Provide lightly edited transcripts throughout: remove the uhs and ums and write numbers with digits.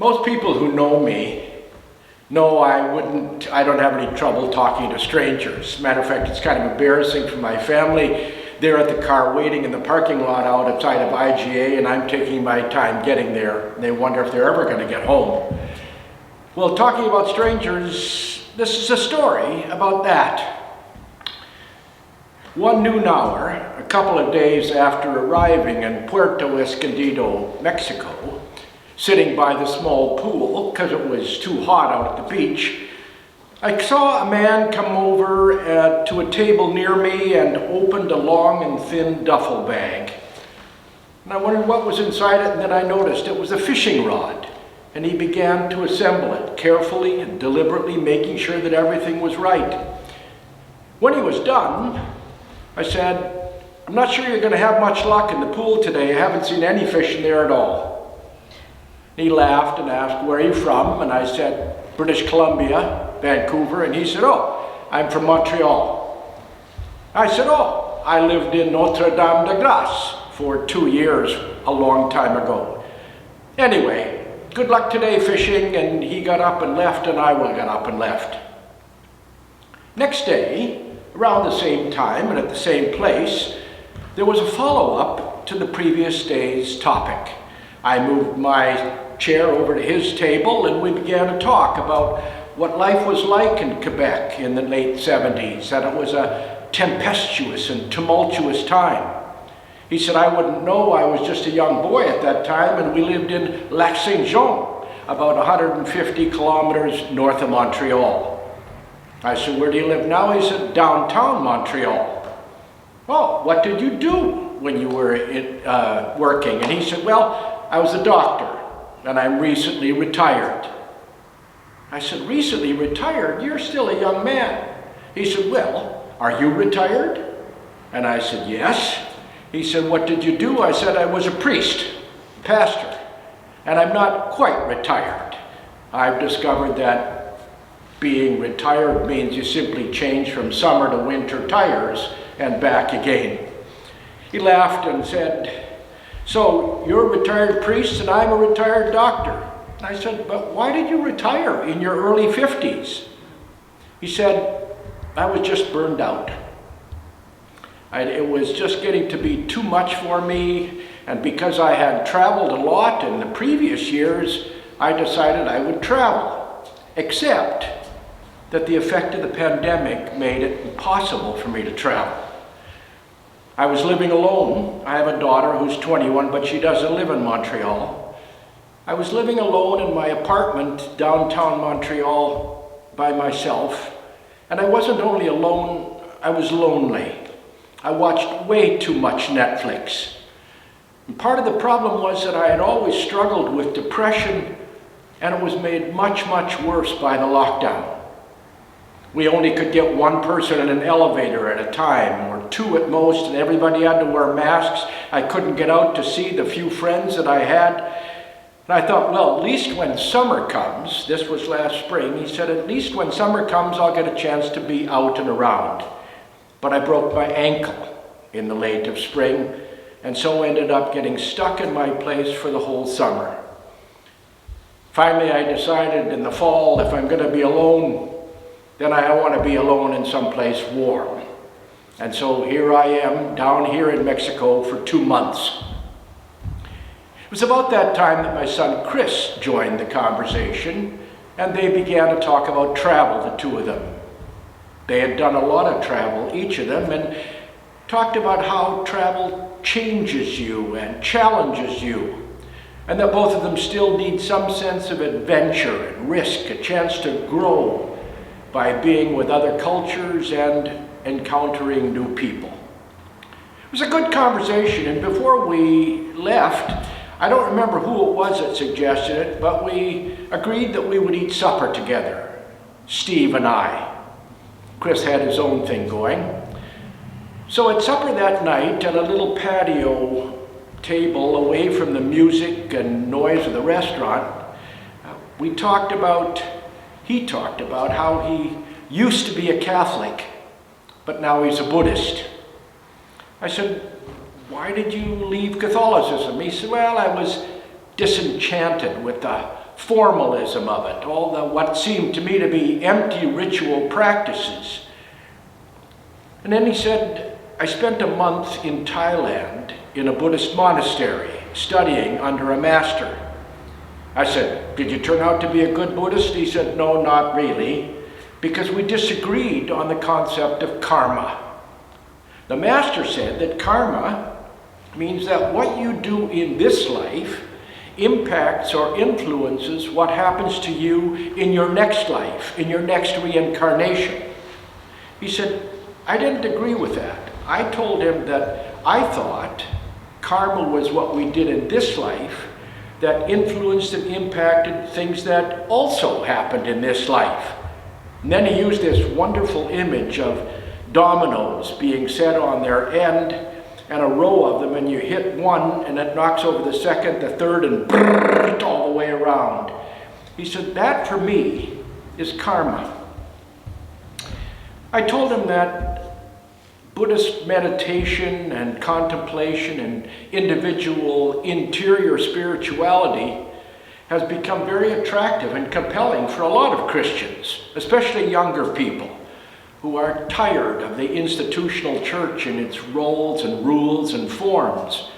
Most people who know me know I don't have any trouble talking to strangers. Matter of fact, it's kind of embarrassing for my family. They're at the car waiting in the parking lot outside of IGA, and I'm taking my time getting there. And they wonder if they're ever going to get home. Well, talking about strangers, this is a story about that. One noon hour, a couple of days after arriving in Puerto Escondido, Mexico, sitting by the small pool because it was too hot out at the beach, I saw a man come over to a table near me and opened a long and thin duffel bag. And I wondered what was inside it, and then I noticed it was a fishing rod. And he began to assemble it carefully and deliberately, making sure that everything was right. When he was done, I said, "I'm not sure you're going to have much luck in the pool today. I haven't seen any fish in there at all." He laughed and asked, "Where are you from?" And I said, "British Columbia, Vancouver." And he said, "Oh, I'm from Montreal." I said, "Oh, I lived in Notre Dame de Grace for 2 years, a long time ago. Anyway, good luck today fishing." And he got up and left, and I got up and left. Next day, around the same time and at the same place, there was a follow-up to the previous day's topic. I moved my chair over to his table, and we began to talk about what life was like in Quebec in the late 70s, that it was a tempestuous and tumultuous time. He said, "I wouldn't know, I was just a young boy at that time, and we lived in Lac Saint-Jean, about 150 kilometers north of Montreal." I said, "Where do you live now?" He said, "Downtown Montreal." "Oh, what did you do when you were working?" And he said, "Well, I was a doctor, and I'm recently retired." I said, "Recently retired? You're still a young man." He said, "Well, are you retired?" And I said, "Yes." He said, "What did you do?" I said, "I was a priest, pastor, and I'm not quite retired. I've discovered that being retired means you simply change from summer to winter tires and back again." He laughed and said, "So you're a retired priest and I'm a retired doctor." I said, "But why did you retire in your early 50s? He said, "I was just burned out. It was just getting to be too much for me, and because I had traveled a lot in the previous years, I decided I would travel, except that the effect of the pandemic made it impossible for me to travel. I was living alone. I have a daughter who's 21, but she doesn't live in Montreal. I was living alone in my apartment downtown Montreal by myself, and I wasn't only alone, I was lonely. I watched way too much Netflix. And part of the problem was that I had always struggled with depression, and it was made much, much worse by the lockdown. We only could get one person in an elevator at a time, or two at most, and everybody had to wear masks. I couldn't get out to see the few friends that I had. And I thought, well, at least when summer comes, this was last spring, he said, "At least when summer comes, I'll get a chance to be out and around." But I broke my ankle in the late of spring, and so ended up getting stuck in my place for the whole summer. Finally, I decided in the fall, if I'm going to be alone, then I want to be alone in some place warm. And so here I am down here in Mexico for 2 months. It was about that time that my son Chris joined the conversation, and they began to talk about travel, the two of them. They had done a lot of travel, each of them, and talked about how travel changes you and challenges you, and that both of them still need some sense of adventure and risk, a chance to grow by being with other cultures and encountering new people. It was a good conversation, and before we left, I don't remember who it was that suggested it, but we agreed that we would eat supper together, Steve and I. Chris had his own thing going. So at supper that night, at a little patio table away from the music and noise of the restaurant, he talked about how he used to be a Catholic, but now he's a Buddhist. I said, "Why did you leave Catholicism?" He said, "Well, I was disenchanted with the formalism of it, all the what seemed to me to be empty ritual practices. And then he said, I spent a month in Thailand in a Buddhist monastery studying under a master. I said, did you turn out to be a good Buddhist? He said, no, not really, because we disagreed on the concept of karma. The master said that karma means that what you do in this life impacts or influences what happens to you in your next life, in your next reincarnation. He said, I didn't agree with that. I told him that I thought karma was what we did in this life that influenced and impacted things that also happened in this life. And then he used this wonderful image of dominoes being set on their end and a row of them, and you hit one and it knocks over the second, the third, and brrrt, all the way around. He said, that for me is karma. I told him that Buddhist meditation and contemplation and individual interior spirituality has become very attractive and compelling for a lot of Christians, especially younger people who are tired of the institutional church and its roles and rules and forms.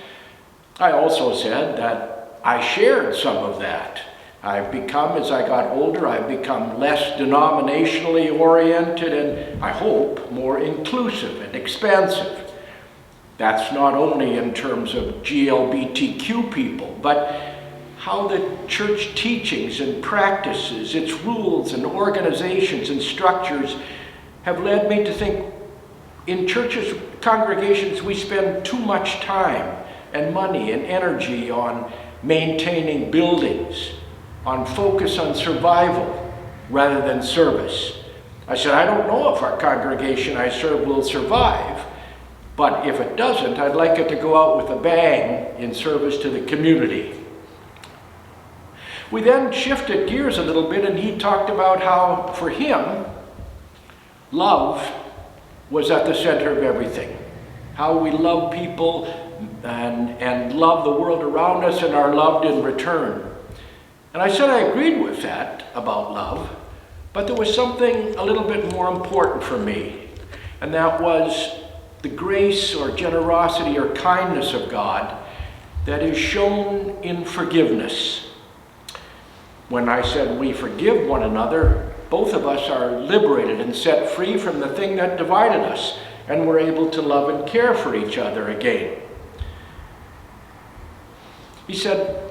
I also said that I shared some of that. I've become, as I got older, I've become less denominationally oriented and, I hope, more inclusive and expansive. That's not only in terms of GLBTQ people, but how the church teachings and practices, its rules and organizations and structures have led me to think in churches, congregations, we spend too much time and money and energy on maintaining buildings, on focus on survival rather than service. I said, I don't know if our congregation I serve will survive, but if it doesn't, I'd like it to go out with a bang in service to the community. We then shifted gears a little bit, and he talked about how, for him, love was at the center of everything. How we love people and love the world around us and are loved in return. And I said I agreed with that about love, but there was something a little bit more important for me, and that was the grace or generosity or kindness of God that is shown in forgiveness. When I said we forgive one another, both of us are liberated and set free from the thing that divided us, and we're able to love and care for each other again. He said,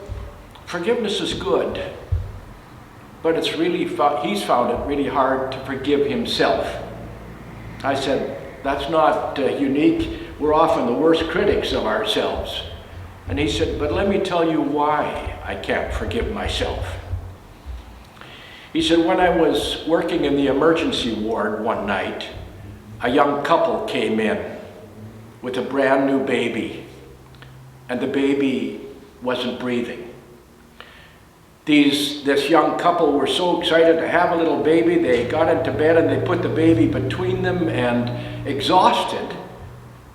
forgiveness is good, but it's really he's found it really hard to forgive himself. I said, that's not unique. We're often the worst critics of ourselves. And he said, but let me tell you why I can't forgive myself. He said, when I was working in the emergency ward one night, a young couple came in with a brand new baby, and the baby wasn't breathing. This young couple were so excited to have a little baby, they got into bed and they put the baby between them, and exhausted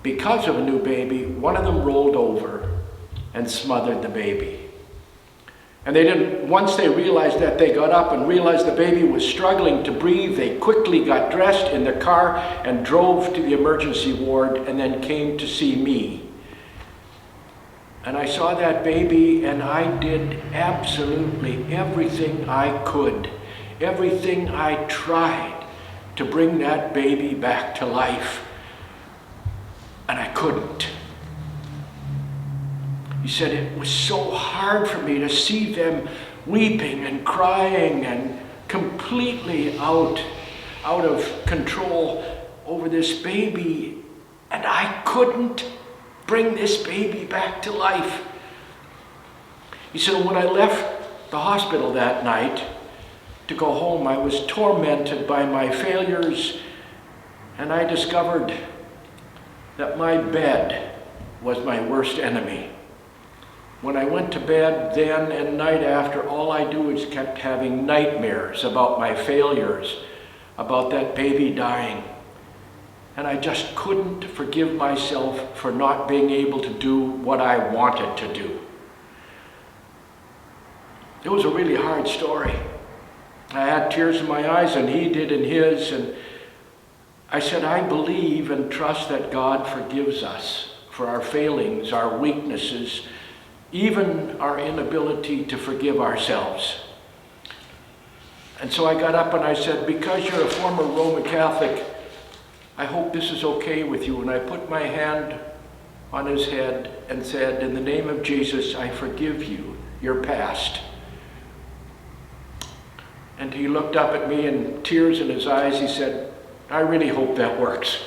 because of a new baby, one of them rolled over and smothered the baby. And once they realized that, they got up and realized the baby was struggling to breathe. They quickly got dressed in the car and drove to the emergency ward, and then came to see me. And I saw that baby, and I did absolutely everything I could, everything I tried to bring that baby back to life. And I couldn't. He said it was so hard for me to see them weeping and crying and completely out of control over this baby, and I couldn't bring this baby back to life. He said, when I left the hospital that night to go home, I was tormented by my failures, and I discovered that my bed was my worst enemy. When I went to bed then and night after, all I do is kept having nightmares about my failures, about that baby dying. And I just couldn't forgive myself for not being able to do what I wanted to do. It was a really hard story. I had tears in my eyes, and he did in his, and I said, I believe and trust that God forgives us for our failings, our weaknesses, even our inability to forgive ourselves. And so I got up and I said, because you're a former Roman Catholic, I hope this is okay with you. And I put my hand on his head and said, in the name of Jesus, I forgive you, your past. And he looked up at me, and tears in his eyes, he said, I really hope that works.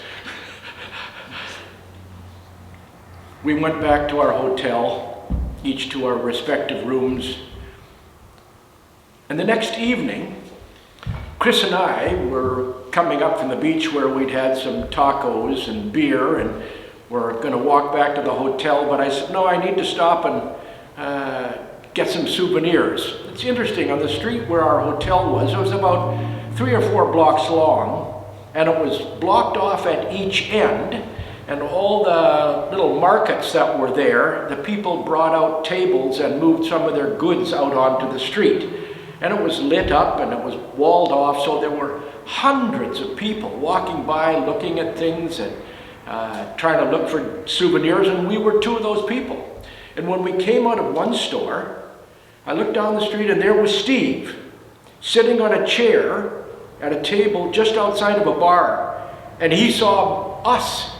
We went back to our hotel, each to our respective rooms. And the next evening, Chris and I were coming up from the beach where we'd had some tacos and beer, and we're going to walk back to the hotel, but I said, no, I need to stop and get some souvenirs. It's interesting, on the street where our hotel was, it was about 3 or 4 blocks long, and it was blocked off at each end, and all the little markets that were there, the people brought out tables and moved some of their goods out onto the street. And it was lit up and it was walled off, so there were hundreds of people walking by, looking at things and trying to look for souvenirs, and we were 2 of those people. And when we came out of one store, I looked down the street and there was Steve, sitting on a chair at a table just outside of a bar. And he saw us,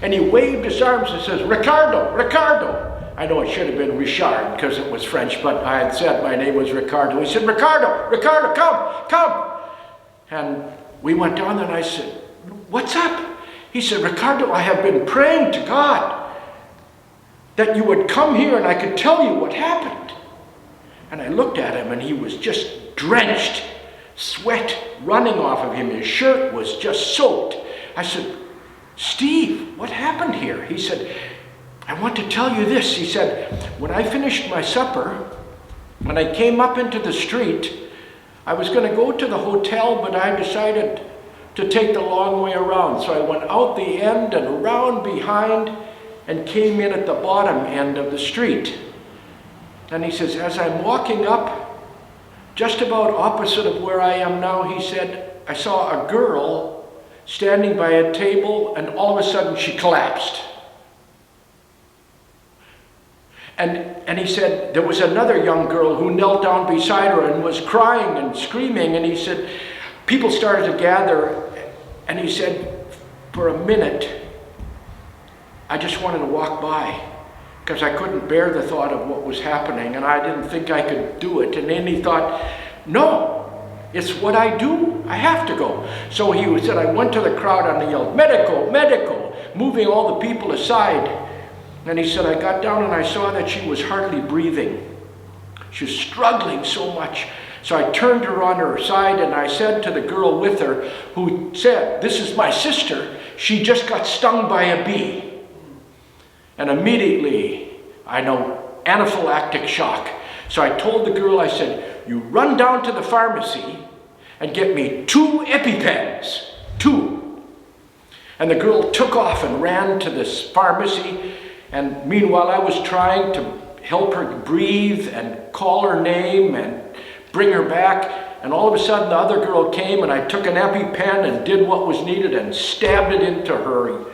and he waved his arms and says, Ricardo, Ricardo. I know it should have been Richard because it was French, but I had said my name was Ricardo. He said, Ricardo, Ricardo, come, come. And we went down there and I said, what's up? He said, Ricardo, I have been praying to God that you would come here and I could tell you what happened. And I looked at him and he was just drenched, sweat running off of him. His shirt was just soaked. I said, Steve, what happened here? He said, I want to tell you this. He said, when I finished my supper, when I came up into the street, I was going to go to the hotel, but I decided to take the long way around. So I went out the end and around behind and came in at the bottom end of the street. And he says, as I'm walking up, just about opposite of where I am now, he said, I saw a girl standing by a table, and all of a sudden she collapsed. And he said, there was another young girl who knelt down beside her and was crying and screaming, and he said, people started to gather, and he said, for a minute, I just wanted to walk by, because I couldn't bear the thought of what was happening, and I didn't think I could do it. And then he thought, no, it's what I do, I have to go. So he said, I went to the crowd and I yelled, medico, medico, moving all the people aside. And he said, I got down and I saw that she was hardly breathing. She was struggling so much. So I turned her on her side and I said to the girl with her, who said, this is my sister, she just got stung by a bee. And immediately, I know, anaphylactic shock. So I told the girl, I said, you run down to the pharmacy and get me 2 EpiPens, 2. And the girl took off and ran to this pharmacy. And meanwhile, I was trying to help her breathe and call her name and bring her back. And all of a sudden, the other girl came and I took an EpiPen and did what was needed and stabbed it into her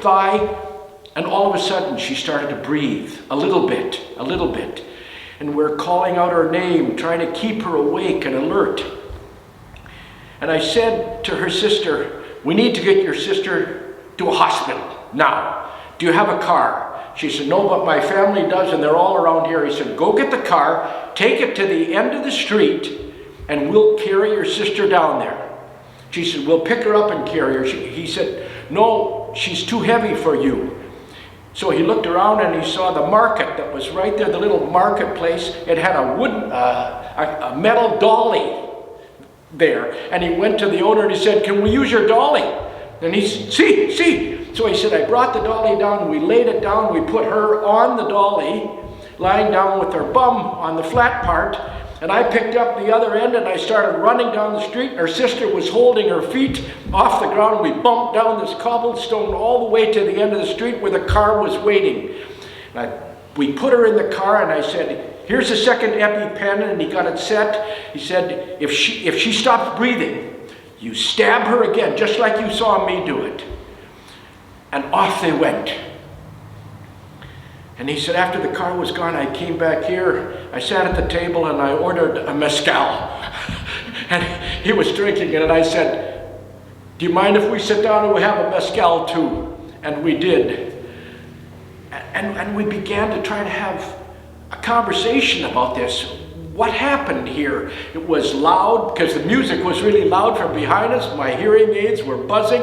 thigh. And all of a sudden, she started to breathe a little bit. And we're calling out her name, trying to keep her awake and alert. And I said to her sister, we need to get your sister to a hospital now. Do you have a car? She said, no, but my family does, and they're all around here. He said, go get the car, take it to the end of the street, and we'll carry your sister down there. She said, we'll pick her up and carry her. He said, no, she's too heavy for you. So he looked around and he saw the market that was right there, the little marketplace. It had a wooden, a metal dolly there. And he went to the owner and he said, can we use your dolly? And he said, see. So he said, I brought the dolly down, we laid it down, we put her on the dolly, lying down with her bum on the flat part, and I picked up the other end and I started running down the street, and her sister was holding her feet off the ground. We bumped down this cobblestone all the way to the end of the street where the car was waiting. We put her in the car and I said, here's the second EpiPen, and he got it set. He said, if she stops breathing, you stab her again, just like you saw me do it. And off they went. And he said, after the car was gone, I came back here, I sat at the table and I ordered a mezcal. And he was drinking it, and I said, do you mind if we sit down and we have a mezcal too? And we did. And we began to try to have a conversation about this. What happened here? It was loud, because the music was really loud from behind us. My hearing aids were buzzing.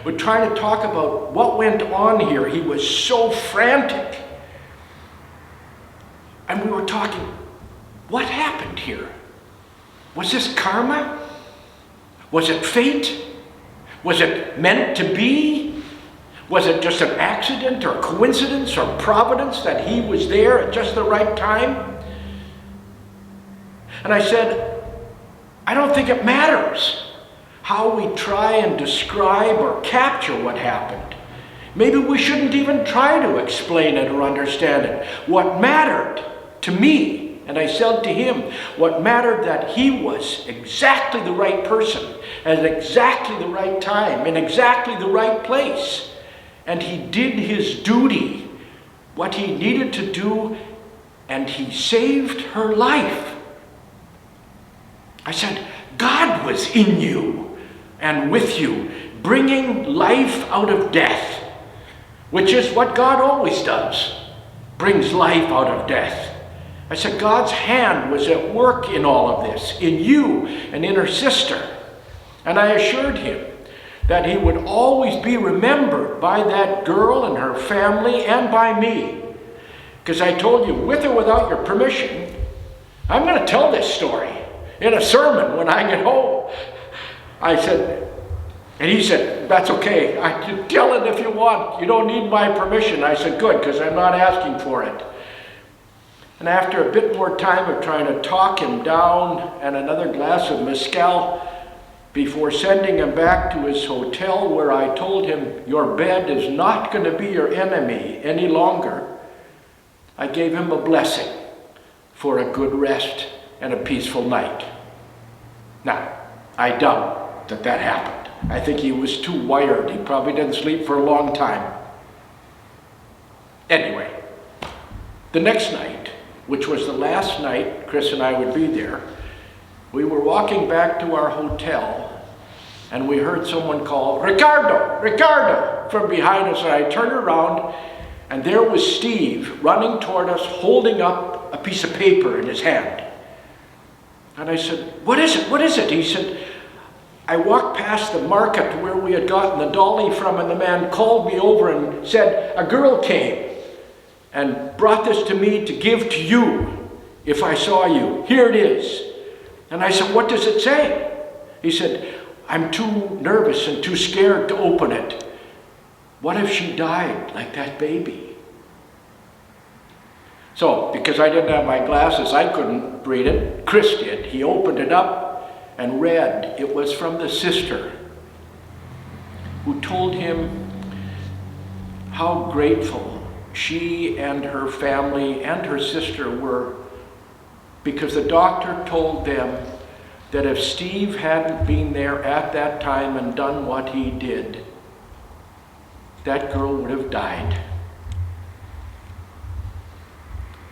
We're trying to talk about what went on here. He was so frantic. And we were talking, what happened here? Was this karma? Was it fate? Was it meant to be? Was it just an accident or coincidence or providence that he was there at just the right time? And I said, I don't think it matters how we try and describe or capture what happened. Maybe we shouldn't even try to explain it or understand it. What mattered to me, and I said to him, what mattered that he was exactly the right person at exactly the right time in exactly the right place. And he did his duty, what he needed to do, and he saved her life. I said, God was in you and with you, bringing life out of death, which is what God always does, brings life out of death. I said, God's hand was at work in all of this, in you and in her sister. And I assured him that he would always be remembered by that girl and her family and by me. Because I told you, with or without your permission, I'm going to tell this story in a sermon when I get home. I said, and he said, that's okay. I can tell it if you want. You don't need my permission. I said, good, because I'm not asking for it. And after a bit more time of trying to talk him down and another glass of mezcal, before sending him back to his hotel, where I told him, your bed is not going to be your enemy any longer, I gave him a blessing for a good rest and a peaceful night. Now, I doubt that happened. I think he was too wired. He probably didn't sleep for a long time. Anyway, the next night, which was the last night Chris and I would be there, we were walking back to our hotel, and we heard someone call, Ricardo, Ricardo, from behind us. And I turned around, and there was Steve running toward us, holding up a piece of paper in his hand. And I said, what is it? What is it? He said, I walked past the market where we had gotten the dolly from, and the man called me over and said, a girl came and brought this to me to give to you if I saw you. Here it is. And I said, what does it say? He said, I'm too nervous and too scared to open it. What if she died like that baby? So, because I didn't have my glasses, I couldn't read it. Chris did. He opened it up and read. It was from the sister who told him how grateful she and her family and her sister were, because the doctor told them that if Steve hadn't been there at that time and done what he did, that girl would have died.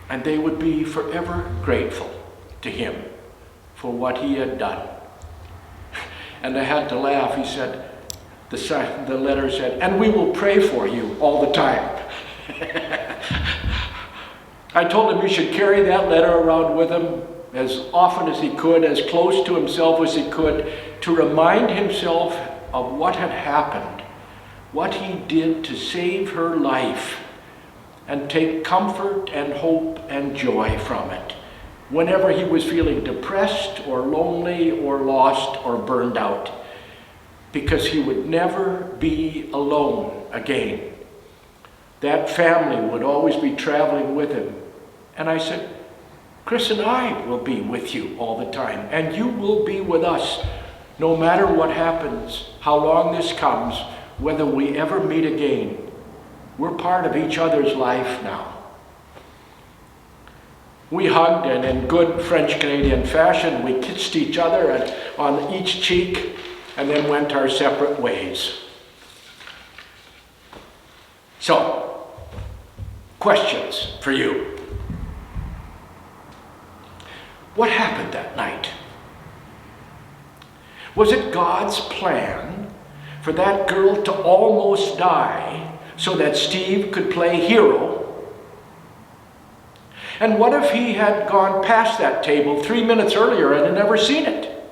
And they would be forever grateful to him for what he had done. And I had to laugh. He said, the letter said, and we will pray for you all the time. I told him he should carry that letter around with him as often as he could, as close to himself as he could, to remind himself of what had happened, what he did to save her life, and take comfort and hope and joy from it whenever he was feeling depressed or lonely or lost or burned out, because he would never be alone again. That family would always be traveling with him. And I said, Chris and I will be with you all the time, and you will be with us no matter what happens, how long this comes, whether we ever meet again. We're part of each other's life now. We hugged, and in good French-Canadian fashion, we kissed each other on each cheek and then went our separate ways. So, questions for you. What happened that night? Was it God's plan for that girl to almost die so that Steve could play hero? And what if he had gone past that table 3 minutes earlier and had never seen it?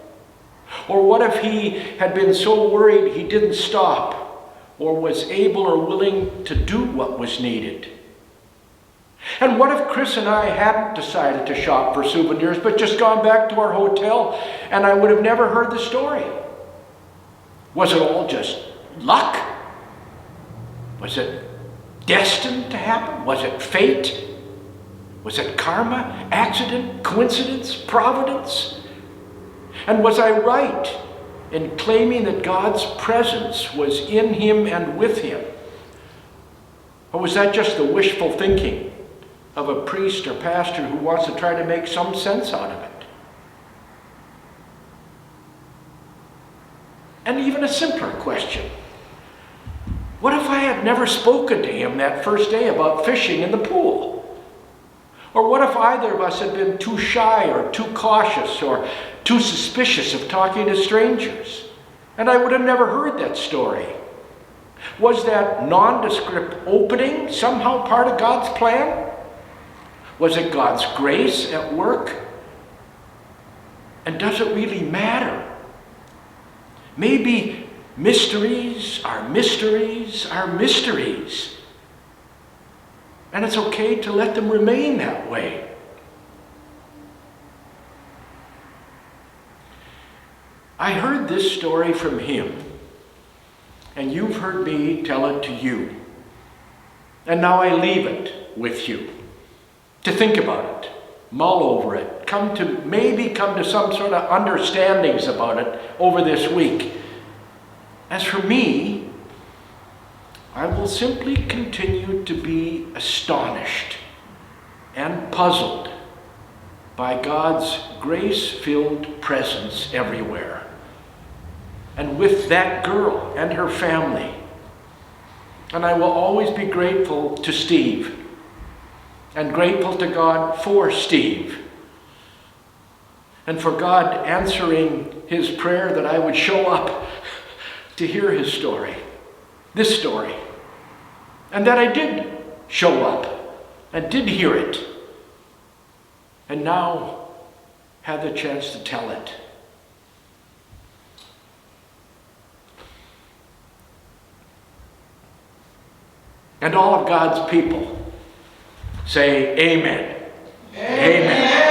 Or what if he had been so worried he didn't stop or was able or willing to do what was needed? And what if Chris and I hadn't decided to shop for souvenirs but just gone back to our hotel and I would have never heard the story? Was it all just luck? Was it destined to happen? Was it fate? Was it karma, accident, coincidence, providence? And was I right in claiming that God's presence was in him and with him? Or was that just the wishful thinking of a priest or pastor who wants to try to make some sense out of it? And even a simpler question. What if I had never spoken to him that first day about fishing in the pool? Or what if either of us had been too shy or too cautious or too suspicious of talking to strangers? And I would have never heard that story. Was that nondescript opening somehow part of God's plan? Was it God's grace at work? And does it really matter? Maybe mysteries are mysteries are mysteries. And it's okay to let them remain that way. I heard this story from him, and you've heard me tell it to you. And now I leave it with you to think about it, mull over it, maybe come to some sort of understandings about it over this week. As for me, I will simply continue to be astonished and puzzled by God's grace-filled presence everywhere. And with that girl and her family. And I will always be grateful to Steve and grateful to God for Steve and for God answering his prayer that I would show up to hear his story, this story. And that I did show up and did hear it. And now have the chance to tell it. And all of God's people say amen. Amen. Amen.